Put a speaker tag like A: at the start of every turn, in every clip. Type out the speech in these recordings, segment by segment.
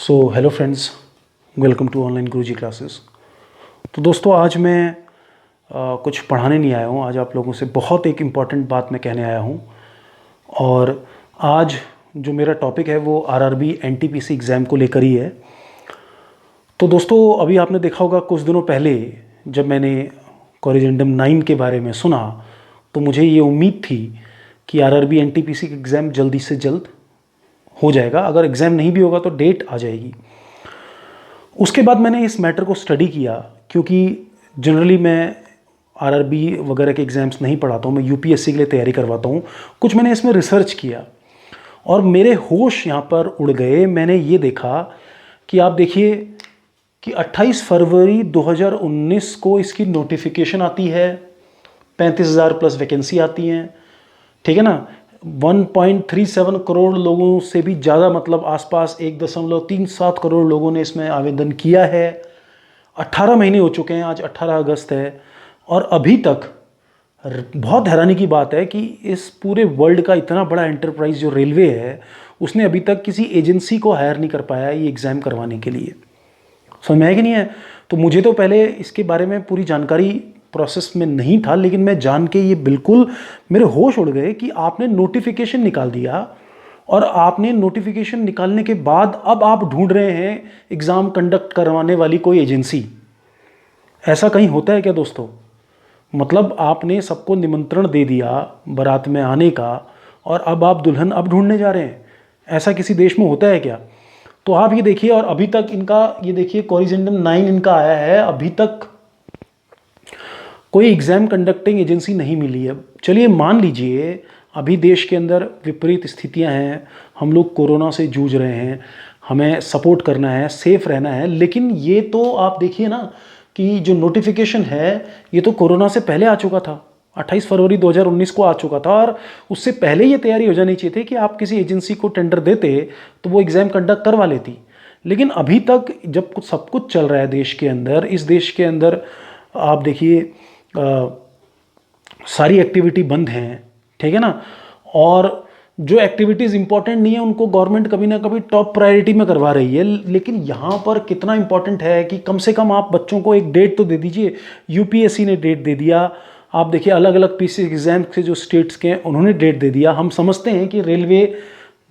A: So hello friends, welcome to online Guruji classes. तो दोस्तों, आज मैं कुछ पढ़ाने नहीं आया हूँ। आज आप लोगों से बहुत एक इम्पॉर्टेंट बात मैं कहने आया हूँ। और आज जो मेरा टॉपिक है वो आरआरबी एनटीपीसी एग्ज़ाम को लेकर ही है। तो दोस्तों, अभी आपने देखा होगा कुछ दिनों पहले जब मैंने कोरिजेंडम 9 के बारे में सुना तो मुझे ये उम्मीद थी कि आरआरबी एनटीपीसी का एग्ज़ाम जल्दी से जल्द हो जाएगा। अगर एग्ज़ाम नहीं भी होगा तो डेट आ जाएगी। उसके बाद मैंने इस मैटर को स्टडी किया, क्योंकि जनरली मैं आरआरबी वगैरह के एग्ज़ाम्स नहीं पढ़ाता हूँ, मैं यूपीएससी के लिए तैयारी करवाता हूँ। कुछ मैंने इसमें रिसर्च किया और मेरे होश यहाँ पर उड़ गए। मैंने ये देखा कि आप देखिए कि 28 फरवरी 2019 को इसकी नोटिफिकेशन आती है, 35,000 प्लस वैकेंसी आती हैं, ठीक है ना। 1.37 करोड़ लोगों से भी ज़्यादा, मतलब आसपास 1.37 करोड़ लोगों ने इसमें आवेदन किया है। 18 महीने हो चुके हैं, आज 18 अगस्त है और अभी तक बहुत हैरानी की बात है कि इस पूरे वर्ल्ड का इतना बड़ा एंटरप्राइज जो रेलवे है, उसने अभी तक किसी एजेंसी को हायर नहीं कर पाया ये एग्ज़ाम करवाने के लिए। समझ में आया कि नहीं है? तो मुझे तो पहले इसके बारे में पूरी जानकारी प्रोसेस में नहीं था, लेकिन मैं जान के ये बिल्कुल मेरे होश उड़ गए कि आपने नोटिफिकेशन निकाल दिया और आपने नोटिफिकेशन निकालने के बाद अब आप ढूंढ रहे हैं एग्ज़ाम कंडक्ट करवाने वाली कोई एजेंसी। ऐसा कहीं होता है क्या दोस्तों? मतलब आपने सबको निमंत्रण दे दिया बारात में आने का और अब आप दुल्हन अब ढूंढने जा रहे हैं। ऐसा किसी देश में होता है क्या? तो आप ये देखिए, और अभी तक इनका ये देखिए कोरिजेंडम 9 इनका आया है, अभी तक कोई एग्ज़ाम कंडक्टिंग एजेंसी नहीं मिली है। चलिए मान लीजिए अभी देश के अंदर विपरीत स्थितियां हैं, हम लोग कोरोना से जूझ रहे हैं, हमें सपोर्ट करना है, सेफ रहना है, लेकिन ये तो आप देखिए ना कि जो नोटिफिकेशन है ये तो कोरोना से पहले आ चुका था। 28 फरवरी 2019 को आ चुका था और उससे पहले ये तैयारी हो जानी चाहिए थी कि आप किसी एजेंसी को टेंडर देते तो वो एग्ज़ाम कंडक्ट करवा लेती। लेकिन अभी तक जब कुछ सब कुछ चल रहा है देश के अंदर, इस देश के अंदर आप देखिए सारी एक्टिविटी बंद हैं, ठीक है ना। और जो एक्टिविटीज़ इंपॉर्टेंट नहीं है उनको गवर्नमेंट कभी ना कभी टॉप प्रायोरिटी में करवा रही है। लेकिन यहाँ पर कितना इंपॉर्टेंट है कि कम से कम आप बच्चों को एक डेट तो दे दीजिए। यूपीएससी ने डेट दे दिया, आप देखिए अलग अलग पीसी एग्जाम के जो स्टेट्स के हैं उन्होंने डेट दे दिया। हम समझते हैं कि रेलवे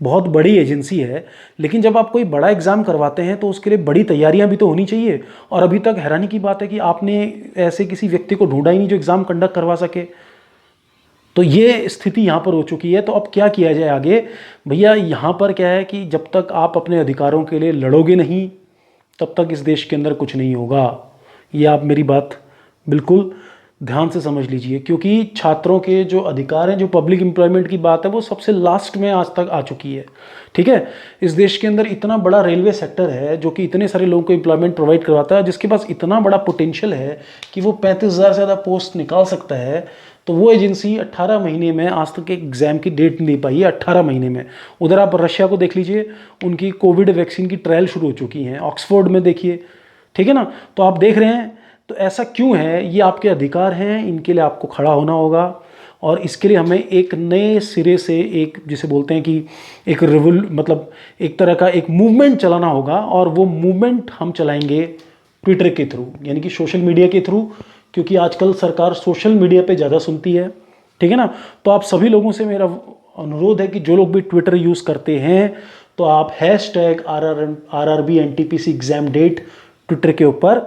A: बहुत बड़ी एजेंसी है, लेकिन जब आप कोई बड़ा एग्ज़ाम करवाते हैं तो उसके लिए बड़ी तैयारियां भी तो होनी चाहिए। और अभी तक हैरानी की बात है कि आपने ऐसे किसी व्यक्ति को ढूंढा ही नहीं जो एग्ज़ाम कंडक्ट करवा सके। तो ये स्थिति यहाँ पर हो चुकी है। तो अब क्या किया जाए आगे? भैया यहाँ पर क्या है कि जब तक आप अपने अधिकारों के लिए लड़ोगे नहीं तब तक इस देश के अंदर कुछ नहीं होगा। ये आप मेरी बात बिल्कुल ध्यान से समझ लीजिए, क्योंकि छात्रों के जो अधिकार हैं, जो पब्लिक एम्प्लॉयमेंट की बात है, वो सबसे लास्ट में आज तक आ चुकी है, ठीक है। इस देश के अंदर इतना बड़ा रेलवे सेक्टर है जो कि इतने सारे लोगों को एम्प्लॉयमेंट प्रोवाइड करवाता है, जिसके पास इतना बड़ा पोटेंशियल है कि वो 35,000 से ज़्यादा पोस्ट निकाल सकता है। तो वो एजेंसी 18 महीने में आज तक एक एग्ज़ाम की डेट नहीं दे पाई है। 18 महीने में। उधर आप रशिया को देख लीजिए, उनकी कोविड वैक्सीन की ट्रायल शुरू हो चुकी हैं। ऑक्सफोर्ड में देखिए, ठीक है ना। तो आप देख रहे हैं, तो ऐसा क्यों है? ये आपके अधिकार हैं, इनके लिए आपको खड़ा होना होगा। और इसके लिए हमें एक नए सिरे से, एक जिसे बोलते हैं कि एक मतलब एक तरह का एक मूवमेंट चलाना होगा। और वो मूवमेंट हम चलाएंगे ट्विटर के थ्रू, यानी कि सोशल मीडिया के थ्रू, क्योंकि आजकल सरकार सोशल मीडिया पे ज़्यादा सुनती है, ठीक है ना। तो आप सभी लोगों से मेरा अनुरोध है कि जो लोग भी ट्विटर यूज़ करते हैं तो आप #RRB NTPC exam date Twitter के ऊपर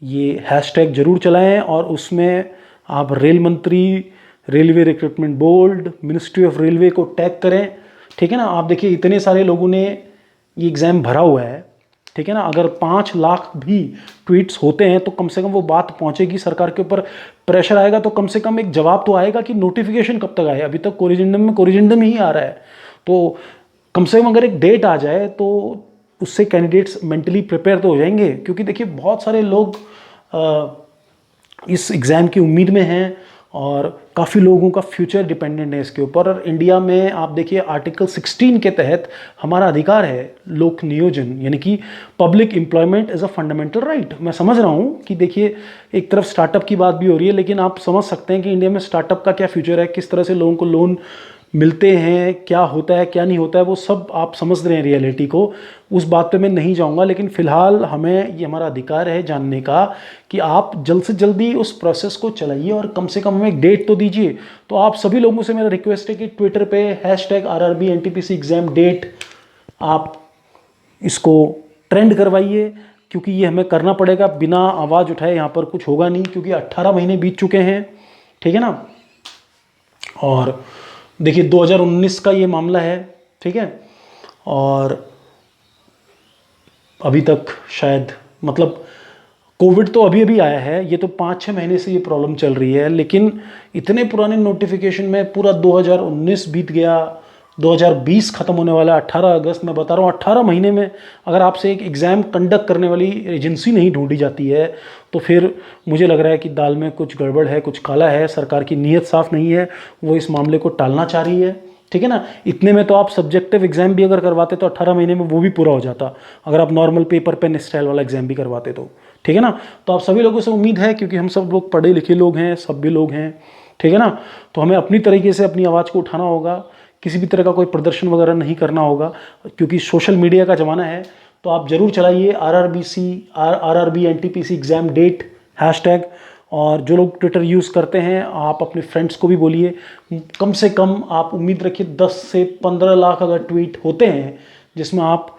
A: ये हैशटैग जरूर चलाएं और उसमें आप रेल मंत्री, railway recruitment board, ministry of railway को टैग करें, ठीक है ना। आप देखिए इतने सारे लोगों ने ये एग्ज़ाम भरा हुआ है, ठीक है ना। अगर 5 लाख भी ट्वीट्स होते हैं तो कम से कम वो बात पहुंचेगी, सरकार के ऊपर प्रेशर आएगा, तो कम से कम एक जवाब तो आएगा कि नोटिफिकेशन कब तक आए। अभी तक कोरिजेंडम ही आ रहा है। तो कम से कम अगर एक डेट आ जाए तो उससे कैंडिडेट्स मेंटली प्रिपेयर तो हो जाएंगे। क्योंकि देखिए बहुत सारे लोग इस एग्ज़ाम की उम्मीद में हैं और काफ़ी लोगों का फ्यूचर डिपेंडेंट है इसके ऊपर। और इंडिया में आप देखिए आर्टिकल 16 के तहत हमारा अधिकार है लोक नियोजन, यानी कि public employment as a fundamental right. मैं समझ रहा हूँ कि देखिए एक तरफ स्टार्टअप की बात भी हो रही है, लेकिन आप समझ सकते हैं कि इंडिया में स्टार्टअप का क्या फ्यूचर है, किस तरह से लोगों को लोन मिलते हैं, क्या होता है क्या नहीं होता है वो सब आप समझ रहे हैं रियलिटी को, उस बात पे मैं नहीं जाऊंगा। लेकिन फ़िलहाल हमें ये हमारा अधिकार है जानने का कि आप जल्द से जल्दी उस प्रोसेस को चलाइए और कम से कम हमें एक डेट तो दीजिए। तो आप सभी लोगों से मेरा रिक्वेस्ट है कि ट्विटर पे #RRB NTPC एग्ज़ाम डेट आप इसको ट्रेंड करवाइए, क्योंकि ये हमें करना पड़ेगा। बिना आवाज़ उठाए यहाँ पर कुछ होगा नहीं, क्योंकि 18 महीने बीत चुके हैं, ठीक है ना। और देखिए 2019 का ये मामला है, ठीक है, और अभी तक शायद मतलब कोविड तो अभी अभी आया है, ये तो 5-6 महीने से ये प्रॉब्लम चल रही है। लेकिन इतने पुराने नोटिफिकेशन में पूरा 2019 बीत गया, 2020 ख़त्म होने वाला 18 अगस्त। मैं बता रहा हूँ 18 महीने में अगर आपसे एक एग्ज़ाम कंडक्ट करने वाली एजेंसी नहीं ढूंढी जाती है तो फिर मुझे लग रहा है कि दाल में कुछ गड़बड़ है, कुछ काला है। सरकार की नीयत साफ़ नहीं है, वो इस मामले को टालना चाह रही है, ठीक है ना। इतने में तो आप सब्जेक्टिव एग्ज़ाम भी अगर करवाते तो 18 महीने में वो भी पूरा हो जाता, अगर आप नॉर्मल पेपर पेन स्टाइल वाला एग्ज़ाम भी करवाते तो, ठीक है ना। तो आप सभी लोगों से उम्मीद है, क्योंकि हम सब लोग पढ़े लिखे लोग हैं, सब भी लोग हैं, ठीक है ना, तो हमें अपनी तरीके से अपनी आवाज़ को उठाना होगा। किसी भी तरह का कोई प्रदर्शन वगैरह नहीं करना होगा, क्योंकि सोशल मीडिया का ज़माना है। तो आप ज़रूर चलाइए RRB NTPC exam date hashtag. और जो लोग ट्विटर यूज़ करते हैं आप अपने फ्रेंड्स को भी बोलिए। कम से कम आप उम्मीद रखिए 10 से 15 लाख अगर ट्वीट होते हैं जिसमें आप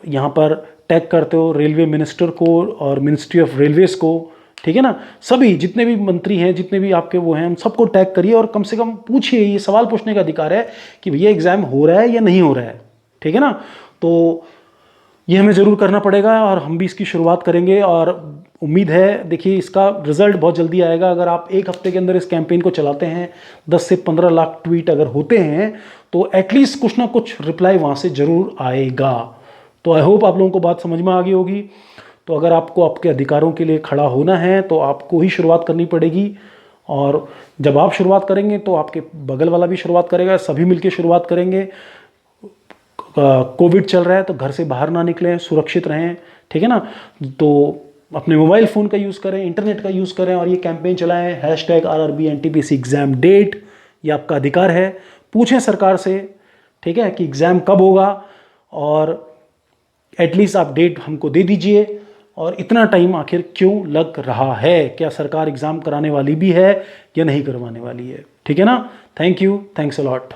A: यहाँ पर टैग करते हो रेलवे मिनिस्टर को और मिनिस्ट्री ऑफ रेलवेज़ को, ठीक है ना। सभी जितने भी मंत्री हैं, जितने भी आपके वो हैं, उन सबको टैग करिए और कम से कम पूछिए। ये सवाल पूछने का अधिकार है कि भैया एग्ज़ाम हो रहा है या नहीं हो रहा है, ठीक है ना। तो ये हमें ज़रूर करना पड़ेगा और हम भी इसकी शुरुआत करेंगे। और उम्मीद है, देखिए इसका रिज़ल्ट बहुत जल्दी आएगा। अगर आप एक हफ्ते के अंदर इस कैंपेन को चलाते हैं, 10 से 15 लाख ट्वीट अगर होते हैं तो एटलीस्ट कुछ ना कुछ रिप्लाई वहाँ से ज़रूर आएगा। तो आई होप आप लोगों को बात समझ में आ गई होगी। तो अगर आपको आपके अधिकारों के लिए खड़ा होना है तो आपको ही शुरुआत करनी पड़ेगी। और जब आप शुरुआत करेंगे तो आपके बगल वाला भी शुरुआत करेगा, सभी मिलकर शुरुआत करेंगे। कोविड चल रहा है तो घर से बाहर ना निकलें, सुरक्षित रहें, ठीक है ना। तो अपने मोबाइल फ़ोन का यूज़ करें, इंटरनेट का यूज़ करें और ये कैंपेन चलाएं #RRB NTPC एग्ज़ाम डेट। ये आपका अधिकार है। पूछें सरकार से, ठीक है, कि एग्ज़ाम कब होगा और एटलीस्ट आप डेट हमको दे दीजिए। और इतना टाइम आखिर क्यों लग रहा है, क्या सरकार एग्ज़ाम कराने वाली भी है या नहीं करवाने वाली है, ठीक है ना। Thank you, thanks a lot.